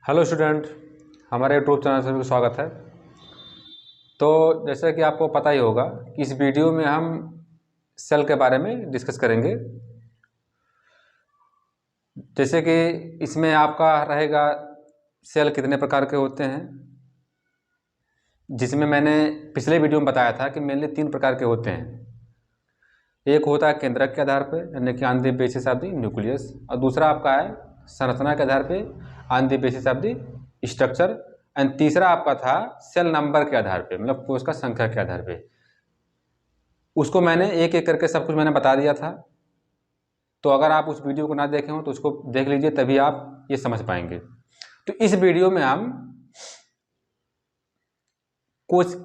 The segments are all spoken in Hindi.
हेलो स्टूडेंट, हमारे यूट्यूब चैनल से स्वागत है। तो जैसे कि आपको पता ही होगा कि इस वीडियो में हम सेल के बारे में डिस्कस करेंगे। जैसे कि इसमें आपका रहेगा सेल कितने प्रकार के होते हैं, जिसमें मैंने पिछले वीडियो में बताया था कि मेनली 3 प्रकार के होते हैं। एक होता है केंद्रक के आधार पर, यानी कि on the basis of the nucleus, और दूसरा आपका है संरचना के आधार पे on the basis of the structure, and तीसरा आपका था सेल नंबर के आधार पे, मतलब कोश का संख्या के आधार पे। उसको मैंने एक एक करके सब कुछ मैंने बता दिया था। तो अगर आप उस वीडियो को ना देखे हो तो उसको देख लीजिए, तभी आप ये समझ पाएंगे। तो इस वीडियो में हम कोश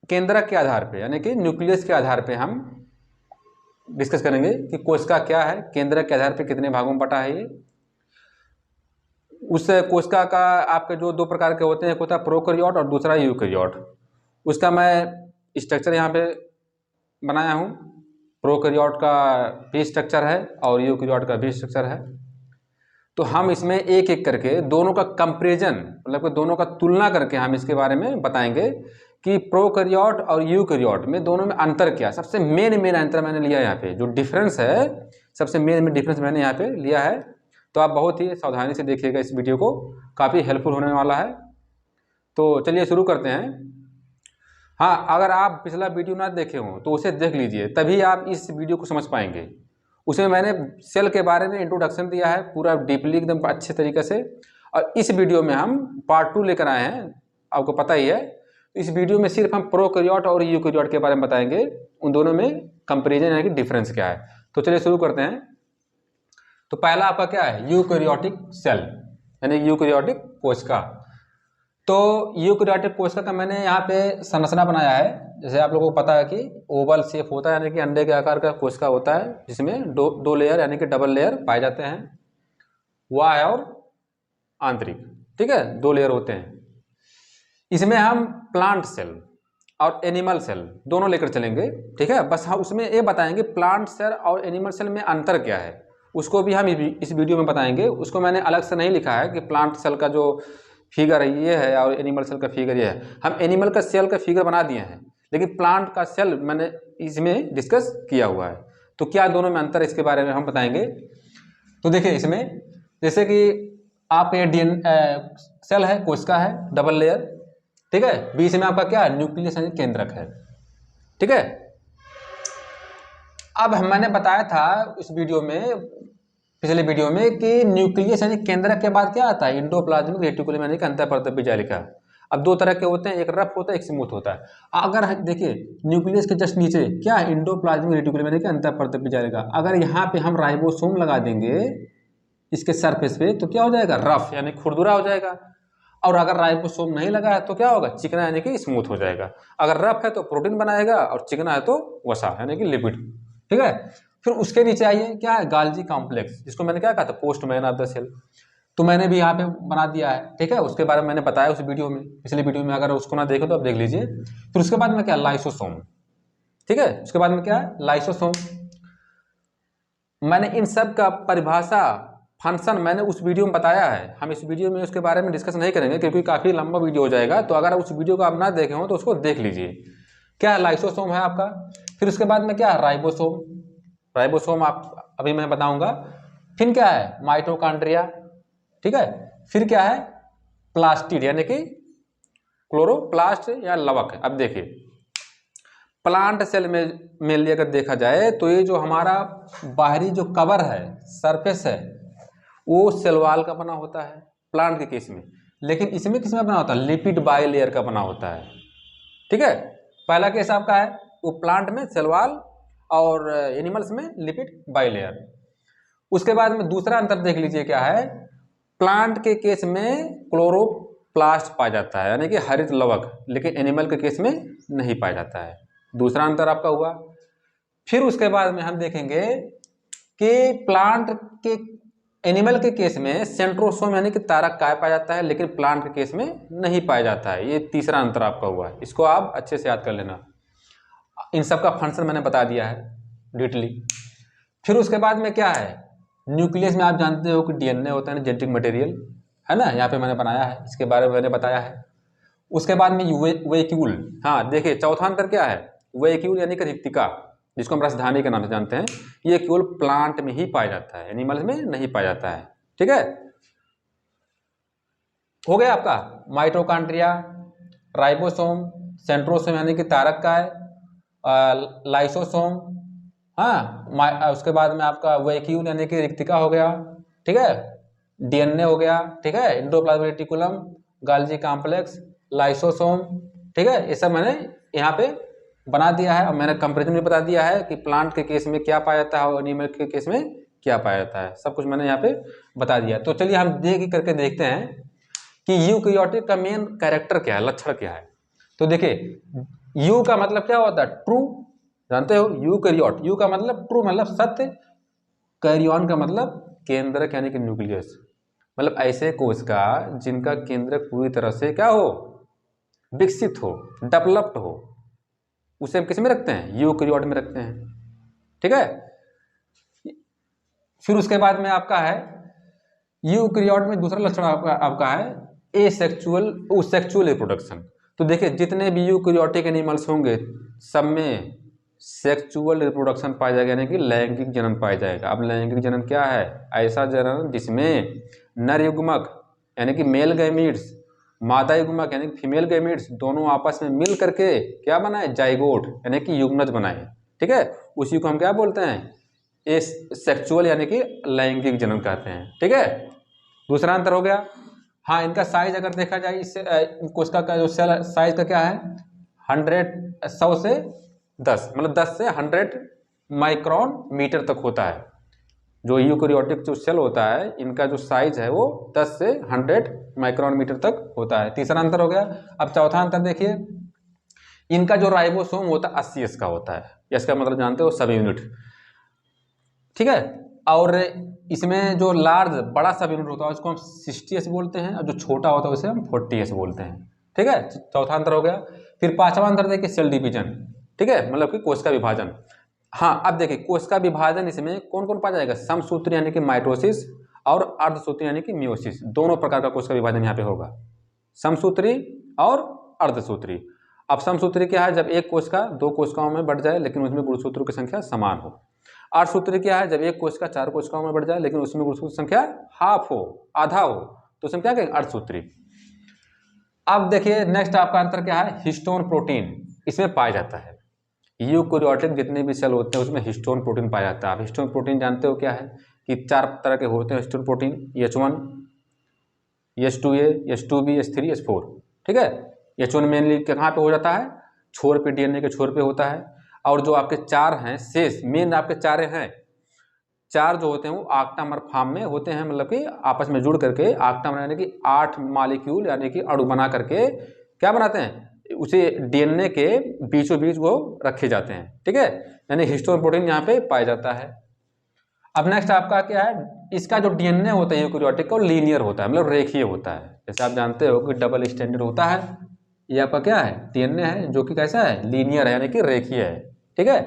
केंद्रक के आधार पे, यानी कि न्यूक्लियस के आधार पे हम डिस्कस करेंगे कि कोशिका क्या है, केंद्रक के आधार पे कितने भागों में बटा है ये। उस कोशिका का आपके जो 2 प्रकार के होते हैं, एक होता है प्रोकैरियोट और दूसरा यूकैरियोट। उसका मैं स्ट्रक्चर यहाँ पे बनाया हूँ। प्रोकैरियोट का भी स्ट्रक्चर है और यूकैरियोट का भी स्ट्रक्चर है। तो हम इसमें एक एक करके दोनों का कंपैरिजन, मतलब कि दोनों का तुलना करके हम इसके बारे में बताएंगे कि प्रोकैरियोट और यूकैरियोट में दोनों में अंतर क्या। सबसे मेन अंतर मैंने लिया यहाँ पे, जो डिफरेंस है, सबसे मेन डिफरेंस मैंने यहाँ पे लिया है। तो आप बहुत ही सावधानी से देखिएगा इस वीडियो को, काफ़ी हेल्पफुल होने वाला है। तो चलिए शुरू करते हैं। हाँ, अगर आप पिछला वीडियो ना देखे हो तो उसे देख लीजिए, तभी आप इस वीडियो को समझ पाएंगे। उसमें मैंने सेल के बारे में इंट्रोडक्शन दिया है पूरा डीपली, एकदम अच्छे तरीके से। और इस वीडियो में हम पार्ट 2 लेकर आए हैं, आपको पता ही है। इस वीडियो में सिर्फ हम प्रोकैरियोट और यूकैरियोट के बारे में बताएंगे, उन दोनों में कंपेरिजन यानी कि डिफरेंस क्या है। तो चलिए शुरू करते हैं। तो पहला आपका क्या है, यूकैरियोटिक सेल, यानी यूकैरियोटिक कोशिका। तो यूकैरियोटिक कोशिका का मैंने यहाँ पे संरचना बनाया है। जैसे आप लोगों को पता है कि ओवल शेप होता है, यानी कि अंडे के आकार का कोशिका होता है, जिसमें दो लेयर यानी कि डबल लेयर पाए जाते हैं, बाह्य और आंतरिक। ठीक है, 2 लेयर होते हैं। इसमें हम प्लांट सेल और एनिमल सेल दोनों लेकर चलेंगे। ठीक है, बस हम उसमें ये बताएंगे प्लांट सेल और एनिमल सेल में अंतर क्या है, उसको भी हम इस वीडियो में बताएंगे। उसको मैंने अलग से नहीं लिखा है कि प्लांट सेल का जो फिगर है ये है और एनिमल सेल का फिगर ये है। हम एनिमल का सेल का फिगर बना दिए हैं, लेकिन प्लांट का सेल मैंने इसमें डिस्कस किया हुआ है। तो क्या दोनों में अंतर, इसके बारे में हम बताएंगे। तो देखिए इसमें, जैसे कि आप ये सेल है, कोशिका है, डबल लेयर। ठीक है, बीच में आपका क्या है, न्यूक्लियस यानी केंद्रक है। ठीक है, अब मैंने बताया था इस वीडियो में, पिछले वीडियो में, कि न्यूक्लियस यानी केंद्रक के बाद क्या आता है, एंडोप्लाज्मिक रेटिकुलम यानी कि अंतःपरतंत्र जालिका। अब 2 तरह के होते हैं, एक रफ होता है, एक स्मूथ होता है। अगर देखिए न्यूक्लियस के जस्ट नीचे क्या है, एंडोप्लाज्मिक रेटिकुलम यानी कि अंतःपरतंत्र जालिका। अगर यहाँ पे हम राइबोसोम लगा देंगे इसके सरफेस पे, तो क्या हो जाएगा, रफ यानी खुरदुरा हो जाएगा। और अगर राइबोसोम नहीं लगा है तो क्या होगा, चिकना यानी कि स्मूथ हो जाएगा। अगर रफ है तो प्रोटीन बनाएगा, और चिकना है तो वसा यानी कि लिपिड। ठीक है, फिर उसके नीचे आइए, क्या है, गाल्जी कॉम्प्लेक्स, जिसको मैंने क्या कहा था, पोस्टमैन ऑफ द सेल। तो मैंने भी यहाँ पे बना दिया है। ठीक है, उसके बारे में मैंने बताया उस वीडियो में, पिछले वीडियो में। अगर उसको ना देखो तो आप देख लीजिए। फिर उसके बाद में क्या, लाइसोसोम। ठीक है, उसके बाद में क्या है, लाइसोसोम। मैंने इन सब का परिभाषा, फंक्शन मैंने उस वीडियो में बताया है। हम इस वीडियो में उसके बारे में डिस्कस नहीं करेंगे, क्योंकि काफ़ी लंबा वीडियो हो जाएगा। तो अगर उस वीडियो को आप ना देखे हो तो उसको देख लीजिए। क्या लाइसोसोम है आपका। फिर उसके बाद में क्या है, राइबोसोम। राइबोसोम आप अभी मैं बताऊंगा। फिर क्या है, माइटोकॉन्ड्रिया। ठीक है, फिर क्या है, प्लास्टिड यानी कि क्लोरोप्लास्ट या लवक। अब देखिए प्लांट सेल में अगर देखा जाए तो ये जो हमारा बाहरी जो कवर है, सरफेस है, वो सेल वॉल का बना होता है प्लांट के केस में। लेकिन इसमें किसमें बना होता है, लिपिड बाइलेयर का बना होता है। ठीक है, पहला केस आपका है वो प्लांट में सेल वॉल, और एनिमल्स में लिपिड बाइलेयर। उसके बाद में दूसरा अंतर देख लीजिए क्या है, प्लांट के केस में क्लोरोप्लास्ट पाया जाता है, यानी कि हरित लवक, लेकिन एनिमल के केस में नहीं पाया जाता है। दूसरा अंतर आपका हुआ। फिर उसके बाद में हम देखेंगे कि प्लांट के, एनिमल के केस में सेंट्रोसोम यानी कि तारक काय पाया जाता है, लेकिन प्लांट के केस में नहीं पाया जाता है। ये तीसरा अंतर आपका हुआ है, इसको आप अच्छे से याद कर लेना। इन सब का फंक्शन मैंने बता दिया है डिटेली। फिर उसके बाद में क्या है, न्यूक्लियस में आप जानते हो कि डीएनए होता है, जेनेटिक मटेरियल, है ना, यहाँ पे मैंने बनाया है, इसके बारे में मैंने बताया है। उसके बाद में वेक्यूल, हाँ देखिए चौथा अंतर क्या है, वेक्यूल यानी कि रिक्तिका, जिसको हम राजधानी के नाम से जानते हैं, ये केवल प्लांट में ही पाया जाता है, एनिमल्स में नहीं पाया जाता है। ठीक है, हो गया आपका माइटोकॉन्ड्रिया, राइबोसोम, सेंट्रोसोम यानी कि तारककाय, लाइसोसोम, हाँ उसके बाद में आपका वैक्यूल यानी कि रिक्तिका हो गया। ठीक है, डीएनए हो गया। ठीक है, एंडोप्लाज्मिक रेटिकुलम, गाल्जी कॉम्प्लेक्स, लाइसोसोम। ठीक है, ये सब मैंने यहाँ पे बना दिया है और मैंने कंपेरिजन भी बता दिया है कि प्लांट के केस में क्या पाया जाता है और एनिमल के केस में क्या पाया जाता है, सब कुछ मैंने यहाँ पे बता दिया। तो चलिए हम करके देखते हैं कि यूकैरियोटिक का मेन कैरेक्टर क्या है, लक्षण क्या है। तो देखिए यू का मतलब क्या होता है, ट्रू, जानते हो यूकैरियोट, यू का मतलब ट्रू मतलब सत्य, कैरियन का मतलब केंद्रक यानी कि न्यूक्लियस, मतलब ऐसे कोशिका जिनका केंद्रक पूरी तरह से क्या हो, विकसित हो, डेवलप्ड हो, उसे हम किस में रखते हैं, यूकैरियोट में रखते हैं। ठीक है, फिर उसके बाद में आपका है यूकैरियोट में दूसरा लक्षण आपका है सेक्सुअल रिप्रोडक्शन। तो देखिए जितने भी यूकैरियोटिक एनिमल्स होंगे सब में सेक्सुअल रिप्रोडक्शन पाया जाएगा, यानी कि लैंगिक जनन पाया जाएगा। अब लैंगिक जनन क्या है, ऐसा जनन जिसमें नर युग्मक यानी कि मेल गैमीट्स, मादा युग्मक यानी कि फीमेल गैमीट्स दोनों आपस में मिल करके क्या बनाए, जाइगोट यानी कि युग्मनज बनाए। ठीक है, उसी को हम क्या बोलते हैं, सेक्सुअल यानी कि लैंगिक जनन कहते हैं। ठीक है, दूसरा अंतर हो गया। हाँ, इनका साइज अगर देखा जाए, इससे कोशिका का जो सेल साइज का क्या है, 100 से 10 मतलब 10 से 100 माइक्रोन मीटर तक होता है। जो यूकैरियोटिक जो सेल होता है इनका जो साइज है वो 10 से 100 माइक्रोन मीटर तक होता है। तीसरा अंतर हो गया। अब चौथा अंतर देखिए, इनका जो राइबोसोम होता है 80 एस का होता है, इसका मतलब जानते हो सब यूनिट। ठीक है, और इसमें जो लार्ज बड़ा सब यूनिट होता है उसको हम 60 एस बोलते हैं, और जो छोटा होता है उसे हम 40 एस बोलते हैं। ठीक है, चौथा अंतर हो गया। फिर पांचवा अंतर देखिए सेल डिवीजन। ठीक है, मतलब कि कोशिका विभाजन। हाँ, अब देखिए कोशिका विभाजन इसमें कौन कौन पाया जाएगा, समसूत्री यानी कि माइटोसिस और अर्धसूत्री यानी कि मियोसिस, दोनों प्रकार का कोशिका विभाजन यहाँ पे होगा, समसूत्री और अर्धसूत्री। अब समसूत्री क्या है, जब एक कोशिका 2 कोशिकाओं में बढ़ जाए लेकिन उसमें गुणसूत्रों की संख्या समान हो। अर्धसूत्री क्या है, जब एक कोशिका 4 कोशिकाओं में बढ़ जाए लेकिन उसमें गुणसूत्र की संख्या हाफ हो, आधा हो, तो उसमें क्या कहेंगे, अर्धसूत्री। अब देखिए नेक्स्ट आपका अंतर क्या है, हिस्टोन प्रोटीन इसमें पाया जाता है। यूकैरियोटिक जितने भी सेल होते हैं उसमें हिस्टोन प्रोटीन पाया जाता है। आप हिस्टोन प्रोटीन जानते हो क्या है, कि 4 तरह के होते हैं histone protein, H1, H2A, H2B, H3, H4। ठीक है, H1 मेनली कहाँ पे हो जाता है, छोर पे, डीएनए के छोर पे होता है। और जो आपके 4 हैं शेष, मेन आपके 4 हैं, 4 जो होते हैं वो ऑक्टामर फॉर्म में होते हैं, मतलब कि आपस में जुड़ करके ऑक्टामर यानी कि 8 मॉलिक्यूल यानी कि अणु बना करके क्या बनाते हैं, उसे डीएनए के बीचों बीच वो रखे जाते हैं। ठीक है, यानी हिस्टोन प्रोटीन यहाँ पे पाया जाता है। अब नेक्स्ट आपका क्या है, इसका जो डीएनए होता है यूकैरियोटिक का लीनियर होता है, मतलब रेखीय होता है। जैसे आप जानते हो कि डबल स्टैंडर्ड होता है, ये आपका क्या है, डीएनए है जो कि कैसा है, लीनियर है यानी कि रेखीय है। ठीक है,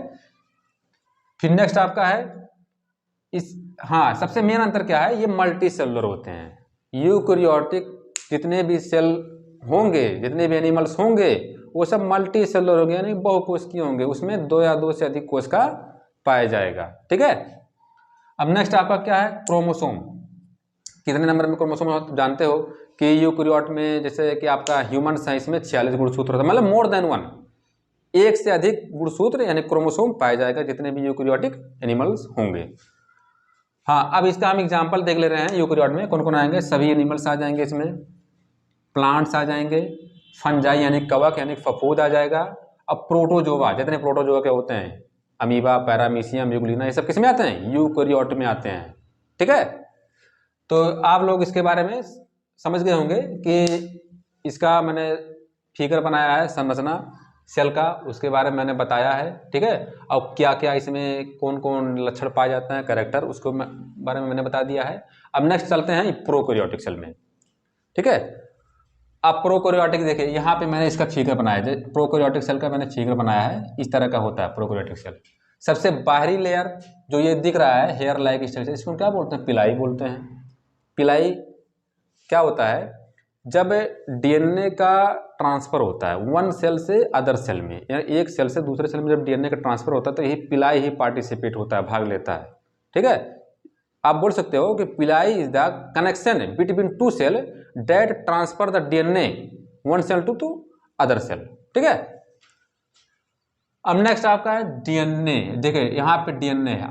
फिर नेक्स्ट आपका है हाँ सबसे मेन अंतर क्या है, ये मल्टी सेलुलर होते हैं। यूकैरियोटिक जितने भी सेल होंगे, जितने भी एनिमल्स होंगे वो सब मल्टी सेलुलर होंगे यानी बहुकोशिकीय होंगे, उसमें 2 या 2 से अधिक कोशिका पाया जाएगा। ठीक है, अब नेक्स्ट आपका क्या है, क्रोमोसोम। कितने नंबर में क्रोमोसोम जानते हो, कि यूकैरियोट में जैसे कि आपका ह्यूमन साइंस में 46 गुणसूत्र होता है, मतलब मोर देन 1, एक से अधिक गुणसूत्र यानी क्रोमोसोम पाया जाएगा जितने भी यूकैरियोटिक एनिमल्स होंगे। हाँ, अब इसका हम एग्जांपल देख ले रहे हैं, यूकैरियोट में कौन कौन आएंगे, सभी एनिमल्स आ जाएंगे, इसमें प्लांट्स आ जाएंगे, फंजाई यानी कवक यानी फफूंद आ जाएगा। अब प्रोटोजोआ, जितने प्रोटोजोआ के होते हैं, अमीबा, पैरामीशियम, यूग्लिना, ये सब किस में आते हैं, यूकैरियोट में आते हैं। ठीक है, तो आप लोग इसके बारे में समझ गए होंगे कि इसका मैंने फिगर बनाया है, संरचना सेल का, उसके बारे में मैंने बताया है। ठीक है, और क्या क्या इसमें कौन कौन लक्षण पाए जाते हैं, कैरेक्टर, उसको बारे में मैंने बता दिया है। अब नेक्स्ट चलते हैं प्रोकैरियोटिक सेल में। ठीक है, अब प्रोकैरियोटिक देखिए, यहाँ पे मैंने इसका फिगर बनाया है, प्रोकैरियोटिक सेल का मैंने फिगर बनाया है, इस तरह का होता है प्रोकैरियोटिक सेल। सबसे बाहरी लेयर जो ये दिख रहा है हेयर लाइक स्ट्रक्चर, इसको क्या बोलते हैं, पिलाई बोलते हैं। पिलाई क्या होता है, जब डीएनए का ट्रांसफर होता है वन सेल से अदर सेल में, यानी एक सेल से दूसरे सेल में जब डीएनए का ट्रांसफर होता है तो यही पिलाई ही पार्टिसिपेट होता है, भाग लेता है। ठीक है, आप बोल सकते हो कि pili is the connection between two cell that transfer the DNA one cell to other cell. ठीक है, अब नेक्स्ट आपका है डीएनए। देखिए यहाँ पे डीएनए है,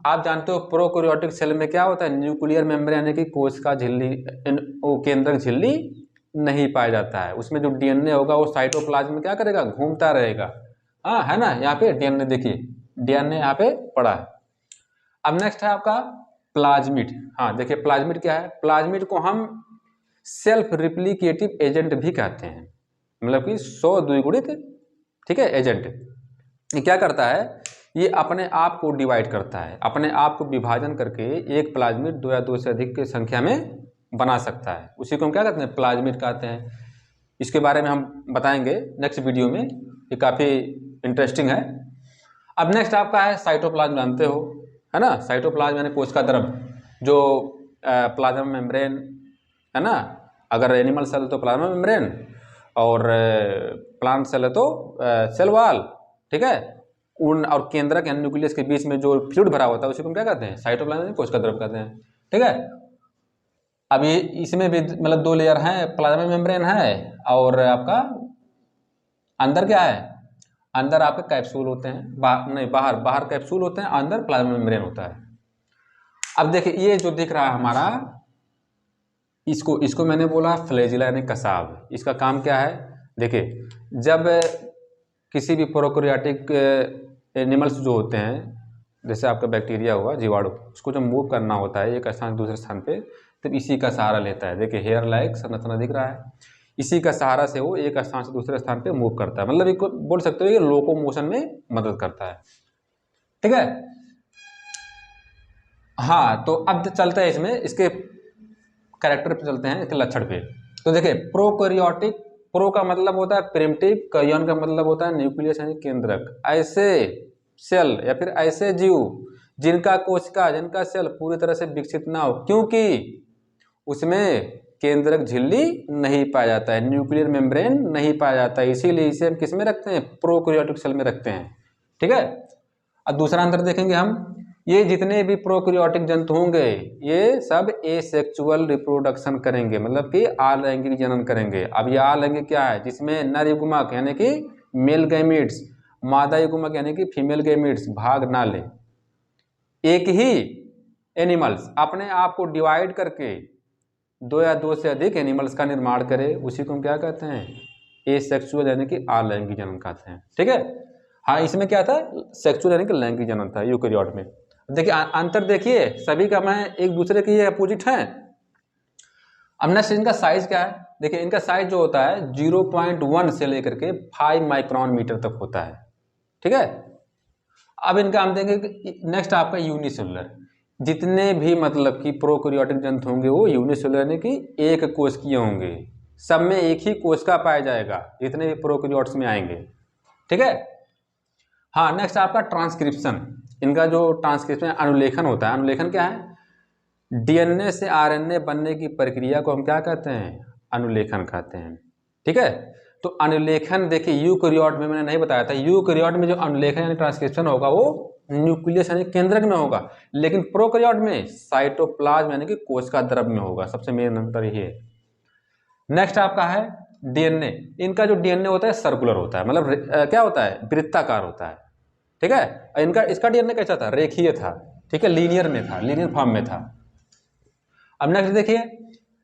आप जानते हो प्रोकैरियोटिक सेल में क्या होता है, न्यूक्लियर मेम्ब्रेन यानी कि कोश का झिल्ली, वो केंद्रक झिल्ली नहीं पाया जाता है। उसमें जो डीएनए होगा वो साइटोप्लाज्म में क्या करेगा, घूमता रहेगा। हाँ है ना, यहाँ पे डीएनए देखिए, डीएनए यहाँ पे पड़ा है। अब नेक्स्ट है आपका प्लाज्मिड। हाँ देखिए प्लाज्मिड क्या है, प्लाज्मिड को हम सेल्फ रिप्लिकेटिव एजेंट भी कहते हैं, मतलब कि 100 द्विगुणित, ठीक है, एजेंट। ये क्या करता है, ये अपने आप को डिवाइड करता है, अपने आप को विभाजन करके एक प्लाज्मिड 2 या 2 से अधिक की संख्या में बना सकता है। उसी को हम क्या कहते हैं, प्लाज्मिड कहते हैं। इसके बारे में हम बताएंगे नेक्स्ट वीडियो में, ये काफ़ी इंटरेस्टिंग है। अब नेक्स्ट आपका है साइटोप्लाज्म, जानते हो है ना, साइटोप्लाज्म यानी कोशिका द्रव, जो प्लाज्मा मेम्ब्रेन है ना, अगर एनिमल सेल तो प्लाज्मा मेम्ब्रेन, और प्लांट सेल है तो सेल वॉल। ठीक है, उन और केंद्रक यानी न्यूक्लियस के बीच में जो फ्लूइड भरा होता है उसी को हम क्या कहते हैं, साइटोप्लाज्म, कोशिका द्रव कहते हैं। ठीक है, अब ये इसमें भी मतलब 2 लेयर हैं, प्लाज्मा मेम्ब्रेन है और आपका अंदर क्या है, अंदर आपके कैप्सूल होते हैं, बाहर कैप्सूल होते हैं, अंदर प्लाज्मा मेम्ब्रेन होता है। अब देखिए ये जो दिख रहा है हमारा, इसको मैंने बोला फ्लैजिला यानी कसाब। इसका काम क्या है, देखिए जब किसी भी प्रोकैरियोटिक एनिमल्स जो होते हैं, जैसे आपका बैक्टीरिया हुआ, जीवाणु, उसको जब मूव करना होता है एक स्थान से दूसरे स्थान पे, तब इसी का सहारा लेता है। देखिए हेयर लाइक संरचना दिख रहा है, इसी का सहारा से वो एक स्थान से दूसरे स्थान पे मूव करता है, मतलब एक बोल सकते हो ये लोकोमोशन में मदद करता है। ठीक है, हाँ तो अब चलते हैं इसमें, इसके कैरेक्टर पे चलते हैं, इसके लक्षण पे। तो देखिए प्रोकैरियोटिक, प्रो का मतलब होता है प्रिमिटिव, कैरियन का मतलब होता है न्यूक्लियस यानी केंद्रक। ऐसे सेल या फिर ऐसे जीव जिनका कोशिका, जिनका सेल पूरी तरह से विकसित ना हो, क्योंकि उसमें केंद्रक झिल्ली नहीं पाया जाता है, न्यूक्लियर मेम्ब्रेन नहीं पाया जाता है, इसीलिए इसे हम किस में रखते हैं, प्रोकैरियोटिक सेल में रखते हैं। ठीक है, अब दूसरा अंतर देखेंगे हम, ये जितने भी प्रोकैरियोटिक जंतु होंगे ये सब एसेक्सुअल रिप्रोडक्शन करेंगे, मतलब कि अलैंगिक जनन करेंगे। अब ये अलैंगिक क्या है, जिसमें नर युग्मक यानी कि मेल गैमीट्स, मादा युग्मक यानी कि फीमेल गैमीट्स भाग ना ले। एक ही एनिमल्स अपने आप को डिवाइड करके 2 या 2 से अधिक एनिमल्स का निर्माण करे, उसी को हम क्या कहते हैं, एसेक्सुअल यानी कि अलैंगिक जनन कहते हैं। ठीक है, हाँ इसमें क्या था, सेक्सुअल यानी कि लैंगिक जनन था यूकेरियोट में। देखिए अंतर देखिए, सभी का मैं एक दूसरे के ये अपोजिट हैं। अब नेक्स्ट इनका साइज क्या है, देखिए इनका साइज जो होता है 0.1 से लेकर के 5 माइक्रोन मीटर तक होता है। ठीक है, अब इनका हम देंगे नेक्स्ट आपका यूनिसेलुलर। जितने भी मतलब कि प्रोकैरियोटिक जंतु होंगे वो यूनिसेलुलर यानी कि एक कोशिकीय होंगे, सब में एक ही कोशिका पाया जाएगा जितने भी प्रोकैरियोट्स में आएंगे। ठीक है, हाँ नेक्स्ट आपका ट्रांसक्रिप्शन। इनका जो ट्रांसक्रिप्शन अनुलेखन होता है, अनुलेखन क्या है, डीएनए से आरएनए बनने की प्रक्रिया को हम क्या कहते हैं, अनुलेखन कहते हैं। ठीक है, तो अनुलेखन देखिए यूकेरियोट में मैंने नहीं बताया था, यूकेरियोट में जो अनुलेखन यानी ट्रांसक्रिप्शन होगा वो न्यूक्लियस यानी केंद्रक में होगा, लेकिन प्रोकैरियोट में साइटोप्लाज्म यानी कि कोशिका द्रव में होगा। सबसे मेन अंतर ये है। नेक्स्ट आपका है डीएनए। इनका जो डीएनए होता है सर्कुलर होता है, मतलब क्या होता है, वृत्ताकार होता है। ठीक है, इसका डीएनए कैसा था, रेखीय था। ठीक है, लीनियर में था, लीनियर फॉर्म में था। अब नेक्स्ट देखिए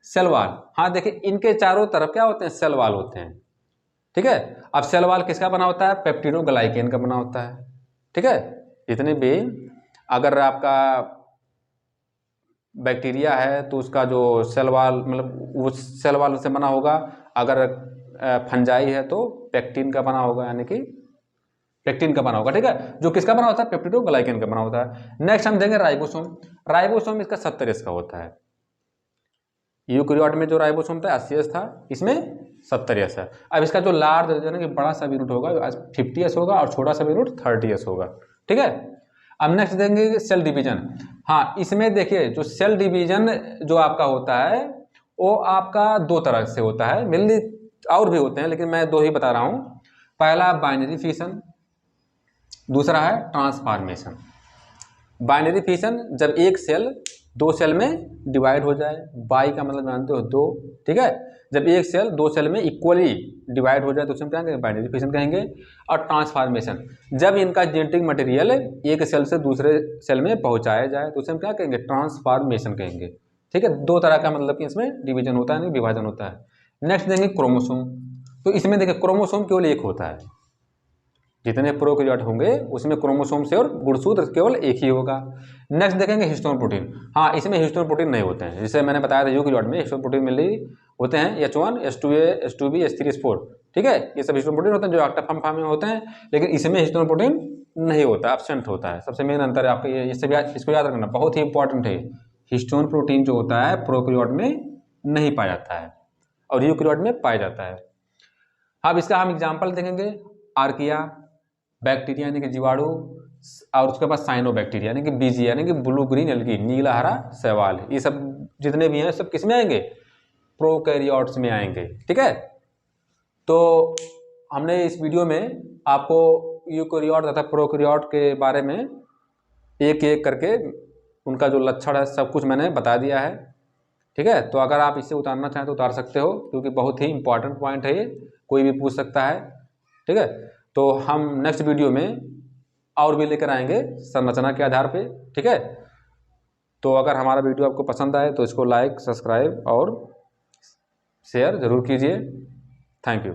सेल वॉल। हाँ देखिए इनके चारों तरफ क्या होते हैं, सेल वॉल होते हैं। ठीक है, अब सेल वॉल किसका बना होता है, पेप्टिडोग्लाइकेन का बना होता है। ठीक है, जितने भी अगर आपका बैक्टीरिया है तो उसका जो सेल वॉल मतलब वो सेल वॉल से बना होगा, अगर फंजाई है तो पेक्टिन का बना होगा, यानी कि पेक्टिन का बना होगा। ठीक है, जो किसका बना होता है, पेप्टिडोग्लाइकेन का बना होता है। नेक्स्ट हम देंगे राइबोसोम। राइबोसोम इसका 70S का होता है। यूकेरियोट में जो राइबोसोम था 80S था, इसमें 70S है। अब इसका जो लार्ज यानी कि बड़ा सा यूनिट होगा 50S होगा और छोटा सा यूनिट 30S होगा। ठीक है, अब नेक्स्ट देंगे सेल डिवीजन। हाँ इसमें देखिए जो सेल डिवीजन जो आपका होता है वो आपका दो तरह से होता है, मेनली और भी होते हैं लेकिन मैं दो ही बता रहा हूँ। पहला बाइनरी फिशन, दूसरा है ट्रांसफॉर्मेशन। बाइनरी फिशन जब एक सेल दो सेल में डिवाइड हो जाए, बाई का मतलब जानते हो दो, ठीक है। जब एक सेल दो सेल में इक्वली डिवाइड हो जाए तो उसे क्या कहेंगे, बाइनरी फिशन कहेंगे। और ट्रांसफॉर्मेशन जब इनका जेनेटिक मटेरियल एक सेल से दूसरे सेल में पहुंचाया जाए तो उसे हम क्या कहेंगे, ट्रांसफॉर्मेशन कहेंगे, ठीक है। दो तरह का मतलब कि इसमें डिवीजन होता है, विभाजन होता है। नेक्स्ट देंगे क्रोमोसोम। तो इसमें देखिए क्रोमोसोम केवल एक होता है, जितने प्रोकैरियोट होंगे उसमें क्रोमोसोम से और गुणसूत्र केवल एक ही होगा। नेक्स्ट देखेंगे हिस्टोन प्रोटीन। हाँ, इसमें हिस्टोन प्रोटीन नहीं होते हैं, जैसे मैंने बताया था यूकैरियोट में हिस्टोन प्रोटीन मिली होते हैं H1 H2A H2B H3 H4, ठीक है। ये सब हिस्टोन प्रोटीन होते हैं जो एक्टिव फॉर्म में होते हैं, लेकिन इसमें हिस्टोन प्रोटीन नहीं होता, एब्सेंट होता है। सबसे मेन अंतर है आपका ये, इसको याद रखना बहुत ही इंपॉर्टेंट है। हिस्टोन प्रोटीन जो होता है प्रोकैरियोट में नहीं पाया जाता है और यूकैरियोट में पाया जाता है। अब इसका हम एग्जाम्पल देखेंगे, आर्किया बैक्टीरिया यानी कि जीवाणु, और उसके बाद साइनोबैक्टीरिया यानी कि बीजी यानी कि ब्लू ग्रीन एल्गी, नीला हरा शैवाल। ये सब जितने भी हैं सब किस में आएंगे, प्रोकैरियोट्स में आएंगे, ठीक है। तो हमने इस वीडियो में आपको यूकैरियोट तथा प्रोकैरियोट के बारे में एक एक करके उनका जो लक्षण है सब कुछ मैंने बता दिया है, ठीक है। तो अगर आप इसे उतारना चाहें तो उतार सकते हो, क्योंकि बहुत ही इंपॉर्टेंट पॉइंट है ये, कोई भी पूछ सकता है, ठीक है। तो हम नेक्स्ट वीडियो में और भी लेकर आएंगे संरचना के आधार पे, ठीक है। तो अगर हमारा वीडियो आपको पसंद आए तो इसको लाइक, सब्सक्राइब और शेयर ज़रूर कीजिए। Thank you.